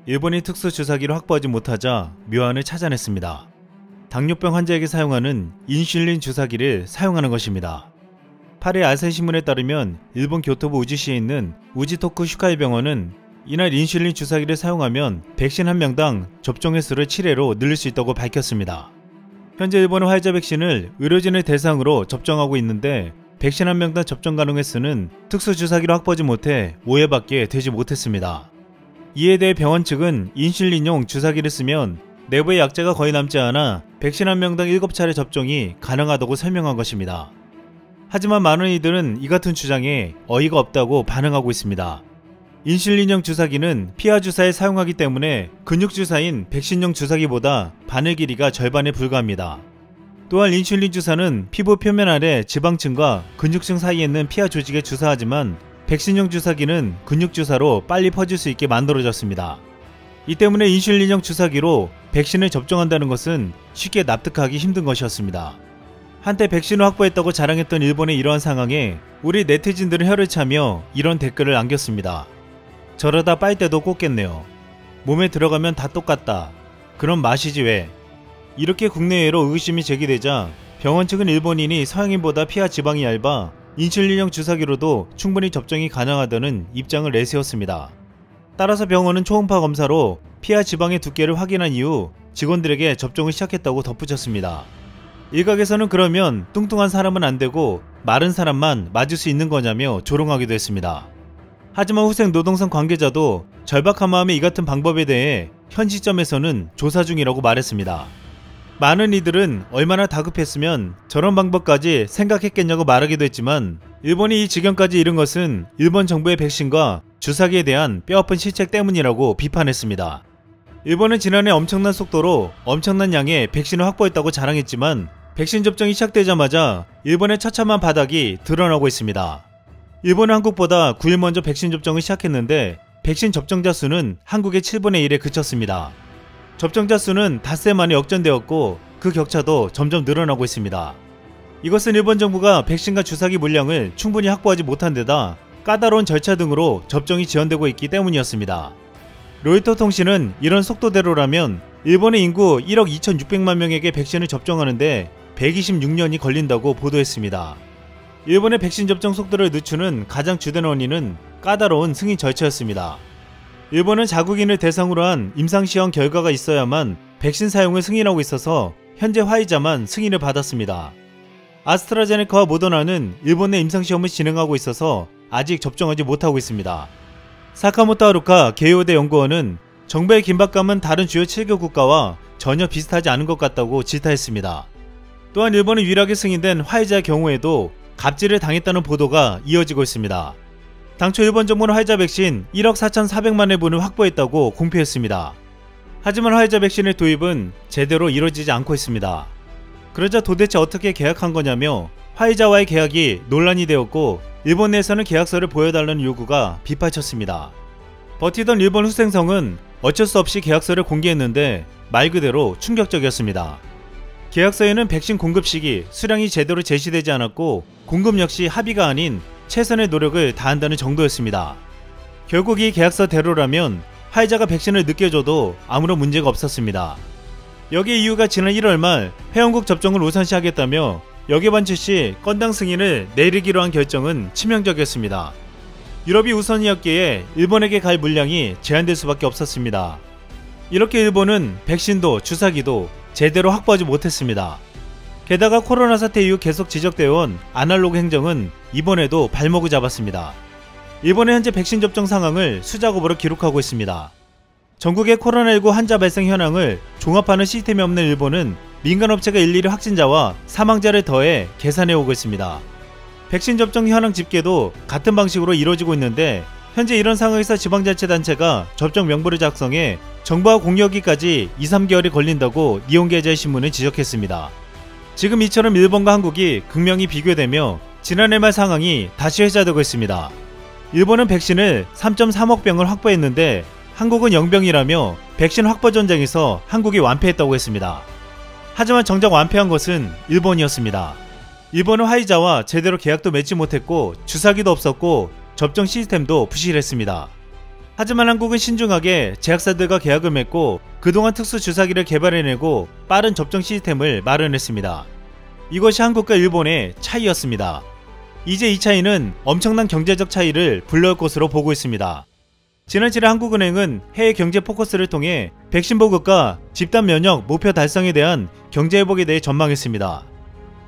일본이 특수 주사기를 확보하지 못하자 묘안을 찾아냈습니다. 당뇨병 환자에게 사용하는 인슐린 주사기를 사용하는 것입니다. 8일 아사히신문에 따르면 일본 교토부 우지시에 있는 우지토쿠 슈카이 병원은 이날 인슐린 주사기를 사용하면 백신 한 명당 접종 횟수를 7회로 늘릴 수 있다고 밝혔습니다. 현재 일본은 화이자 백신을 의료진을 대상으로 접종하고 있는데 백신 한 명당 접종 가능 횟수는 특수 주사기를 확보하지 못해 5회밖에 되지 못했습니다. 이에 대해 병원 측은 인슐린용 주사기를 쓰면 내부에 약재가 거의 남지 않아 백신 한 명당 7차례 접종이 가능하다고 설명한 것입니다. 하지만 많은 이들은 이 같은 주장에 어이가 없다고 반응하고 있습니다. 인슐린용 주사기는 피하 주사에 사용하기 때문에 근육 주사인 백신용 주사기보다 바늘 길이가 절반에 불과합니다. 또한 인슐린 주사는 피부 표면 아래 지방층과 근육층 사이에 있는 피하 조직에 주사하지만 백신용 주사기는 근육 주사로 빨리 퍼질 수 있게 만들어졌습니다. 이 때문에 인슐린용 주사기로 백신을 접종한다는 것은 쉽게 납득하기 힘든 것이었습니다. 한때 백신을 확보했다고 자랑했던 일본의 이러한 상황에 우리 네티즌들은 혀를 차며 이런 댓글을 남겼습니다. 저러다 빨대도 꽂겠네요. 몸에 들어가면 다 똑같다. 그럼 마시지 왜? 이렇게 국내외로 의구심이 제기되자 병원 측은 일본인이 서양인보다 피하 지방이 얇아 인슐린용 주사기로도 충분히 접종이 가능하다는 입장을 내세웠습니다. 따라서 병원은 초음파 검사로 피하 지방의 두께를 확인한 이후 직원들에게 접종을 시작했다고 덧붙였습니다. 일각에서는 그러면 뚱뚱한 사람은 안되고 마른 사람만 맞을 수 있는 거냐며 조롱하기도 했습니다. 하지만 후생 노동선 관계자도 절박한 마음에 이 같은 방법에 대해 현 시점에서는 조사 중이라고 말했습니다. 많은 이들은 얼마나 다급했으면 저런 방법까지 생각했겠냐고 말하기도 했지만 일본이 이 지경까지 이른 것은 일본 정부의 백신과 주사기에 대한 뼈아픈 실책 때문이라고 비판했습니다. 일본은 지난해 엄청난 속도로 엄청난 양의 백신을 확보했다고 자랑했지만 백신 접종이 시작되자마자 일본의 처참한 바닥이 드러나고 있습니다. 일본은 한국보다 9일 먼저 백신 접종을 시작했는데 백신 접종자 수는 한국의 7분의 1에 그쳤습니다. 접종자 수는 닷새 만에 역전되었고 그 격차도 점점 늘어나고 있습니다. 이것은 일본 정부가 백신과 주사기 물량을 충분히 확보하지 못한 데다 까다로운 절차 등으로 접종이 지연되고 있기 때문이었습니다. 로이터 통신은 이런 속도대로라면 일본의 인구 1억 2600만 명에게 백신을 접종하는데 126년이 걸린다고 보도했습니다. 일본의 백신 접종 속도를 늦추는 가장 주된 원인은 까다로운 승인 절차였습니다. 일본은 자국인을 대상으로 한 임상시험 결과가 있어야만 백신 사용을 승인하고 있어서 현재 화이자만 승인을 받았습니다. 아스트라제네카와 모더나는 일본 내 임상시험을 진행하고 있어서 아직 접종하지 못하고 있습니다. 사카모토 하루카 게이오대 연구원은 정부의 긴박감은 다른 주요 7개 국가와 전혀 비슷하지 않은 것 같다고 질타했습니다. 또한 일본은 유일하게 승인된 화이자의 경우에도 갑질을 당했다는 보도가 이어지고 있습니다. 당초 일본 정부는 화이자 백신 1억 4,400만 회분을 확보했다고 공표했습니다. 하지만 화이자 백신의 도입은 제대로 이루어지지 않고 있습니다. 그러자 도대체 어떻게 계약한 거냐며 화이자와의 계약이 논란이 되었고 일본 내에서는 계약서를 보여달라는 요구가 빗발쳤습니다. 버티던 일본 후생성은 어쩔 수 없이 계약서를 공개했는데 말 그대로 충격적이었습니다. 계약서에는 백신 공급 시기, 수량이 제대로 제시되지 않았고 공급 역시 합의가 아닌 최선의 노력을 다한다는 정도였습니다. 결국 이 계약서대로라면 화이자가 백신을 늦게 줘도 아무런 문제가 없었습니다. 여기에 이유가 지난 1월 말 회원국 접종을 우선시하겠다며 여기에 반출시 건당 승인을 내리기로 한 결정은 치명적이었습니다. 유럽이 우선이었기에 일본에게 갈 물량이 제한될 수밖에 없었습니다. 이렇게 일본은 백신도 주사기도 제대로 확보하지 못했습니다. 게다가 코로나 사태 이후 계속 지적되어 온 아날로그 행정은 이번에도 발목을 잡았습니다. 일본의 현재 백신 접종 상황을 수작업으로 기록하고 있습니다. 전국의 코로나19 환자 발생 현황을 종합하는 시스템이 없는 일본은 민간업체가 일일이 확진자와 사망자를 더해 계산해오고 있습니다. 백신 접종 현황 집계도 같은 방식으로 이루어지고 있는데 현재 이런 상황에서 지방자치단체가 접종 명부를 작성해 정부와 공유하기까지 2-3개월이 걸린다고 니혼게이자이 신문은 지적했습니다. 지금 이처럼 일본과 한국이 극명히 비교되며 지난해 말 상황이 다시 회자되고 있습니다. 일본은 백신을 3.3억 병을 확보했는데 한국은 0병이라며 백신 확보 전쟁에서 한국이 완패했다고 했습니다. 하지만 정작 완패한 것은 일본이었습니다. 일본은 화이자와 제대로 계약도 맺지 못했고 주사기도 없었고 접종 시스템도 부실했습니다. 하지만 한국은 신중하게 제약사들과 계약을 맺고 그동안 특수 주사기를 개발해내고 빠른 접종 시스템을 마련했습니다. 이것이 한국과 일본의 차이였습니다. 이제 이 차이는 엄청난 경제적 차이를 불러올 것으로 보고 있습니다. 지난 7일 한국은행은 해외 경제 포커스를 통해 백신 보급과 집단 면역 목표 달성에 대한 경제 회복에 대해 전망했습니다.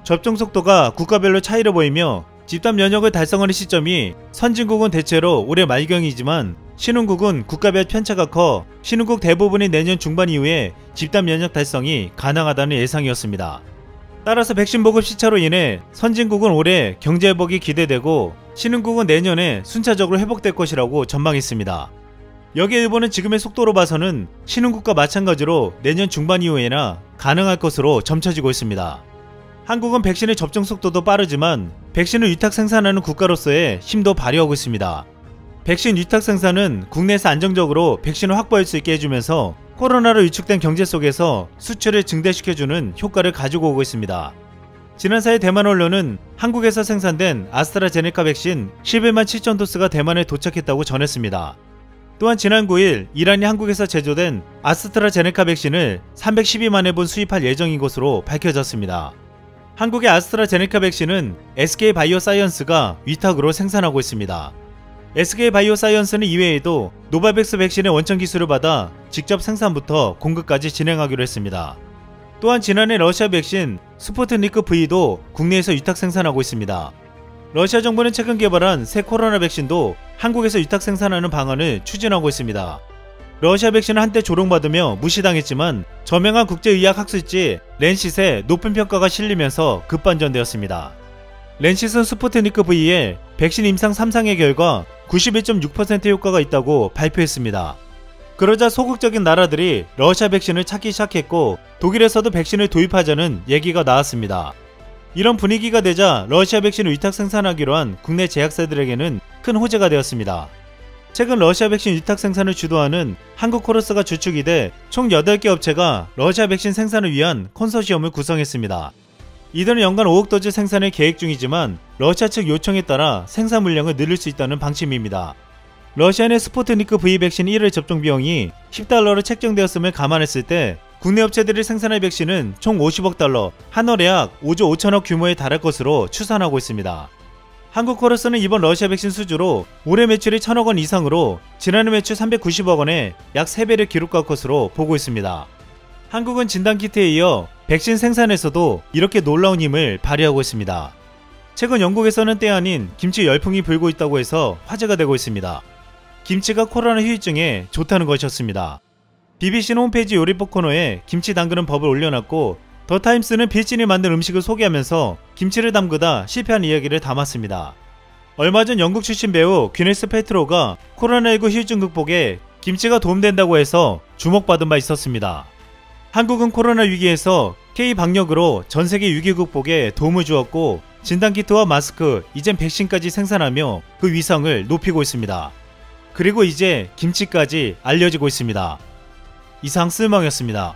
접종 속도가 국가별로 차이를 보이며 집단 면역을 달성하는 시점이 선진국은 대체로 올해 말경이지만 신흥국은 국가별 편차가 커 신흥국 대부분이 내년 중반 이후에 집단 면역 달성이 가능하다는 예상이었습니다. 따라서 백신 보급 시차로 인해 선진국은 올해 경제 회복이 기대되고 신흥국은 내년에 순차적으로 회복될 것이라고 전망했습니다. 여기에 일본은 지금의 속도로 봐서는 신흥국과 마찬가지로 내년 중반 이후에나 가능할 것으로 점쳐지고 있습니다. 한국은 백신의 접종 속도도 빠르지만 백신을 위탁 생산하는 국가로서의 힘도 발휘하고 있습니다. 백신 위탁 생산은 국내에서 안정적으로 백신을 확보할 수 있게 해주면서 코로나로 위축된 경제 속에서 수출을 증대시켜주는 효과를 가지고 오고 있습니다. 지난 4일 대만 언론은 한국에서 생산된 아스트라제네카 백신 11만 7천 도스가 대만에 도착했다고 전했습니다. 또한 지난 9일 이란이 한국에서 제조된 아스트라제네카 백신을 312만 회분 수입할 예정인 것으로 밝혀졌습니다. 한국의 아스트라제네카 백신은 SK바이오사이언스가 위탁으로 생산하고 있습니다. SK바이오사이언스는 이외에도 노바백스 백신의 원천 기술을 받아 직접 생산부터 공급까지 진행하기로 했습니다. 또한 지난해 러시아 백신 스푸트니크 V도 국내에서 위탁 생산하고 있습니다. 러시아 정부는 최근 개발한 새 코로나 백신도 한국에서 위탁 생산하는 방안을 추진하고 있습니다. 러시아 백신은 한때 조롱받으며 무시당했지만 저명한 국제의학 학술지 렌싯에 높은 평가가 실리면서 급반전되었습니다. 렌싯은 스푸트니크 V의 백신 임상 3상의 결과 91.6% 효과가 있다고 발표했습니다. 그러자 소극적인 나라들이 러시아 백신을 찾기 시작했고 독일에서도 백신을 도입하자는 얘기가 나왔습니다. 이런 분위기가 되자 러시아 백신을 위탁 생산하기로 한 국내 제약사들에게는 큰 호재가 되었습니다. 최근 러시아 백신 위탁 생산을 주도하는 한국코러스가 주축이 돼 총 8개 업체가 러시아 백신 생산을 위한 컨소시엄을 구성했습니다. 이들은 연간 5억 도즈 생산을 계획 중이지만 러시아 측 요청에 따라 생산 물량을 늘릴 수 있다는 방침입니다. 러시아 내 스푸트니크 V 백신 1회 접종 비용이 $10로 책정되었음을 감안했을 때 국내 업체들이 생산할 백신은 총 50억 달러, 한월에 약 5조 5천억 규모에 달할 것으로 추산하고 있습니다. 한국코러스는 이번 러시아 백신 수주로 올해 매출이 1,000억 원 이상으로 지난해 매출 390억 원에 약 3배를 기록할 것으로 보고 있습니다. 한국은 진단키트에 이어 백신 생산에서도 이렇게 놀라운 힘을 발휘하고 있습니다. 최근 영국에서는 때 아닌 김치 열풍이 불고 있다고 해서 화제가 되고 있습니다. 김치가 코로나 후유증에 좋다는 것이었습니다. BBC는 홈페이지 요리법 코너에 김치 담그는 법을 올려놨고 더타임스는 빌진이 만든 음식을 소개하면서 김치를 담그다 실패한 이야기를 담았습니다. 얼마 전 영국 출신 배우 귀네스 패트로가 코로나19 후유증 극복에 김치가 도움된다고 해서 주목받은 바 있었습니다. 한국은 코로나 위기에서 K-방역으로 전세계 위기 극복에 도움을 주었고 진단키트와 마스크, 이젠 백신까지 생산하며 그 위상을 높이고 있습니다. 그리고 이제 김치까지 알려지고 있습니다. 이상 쓸멍이었습니다.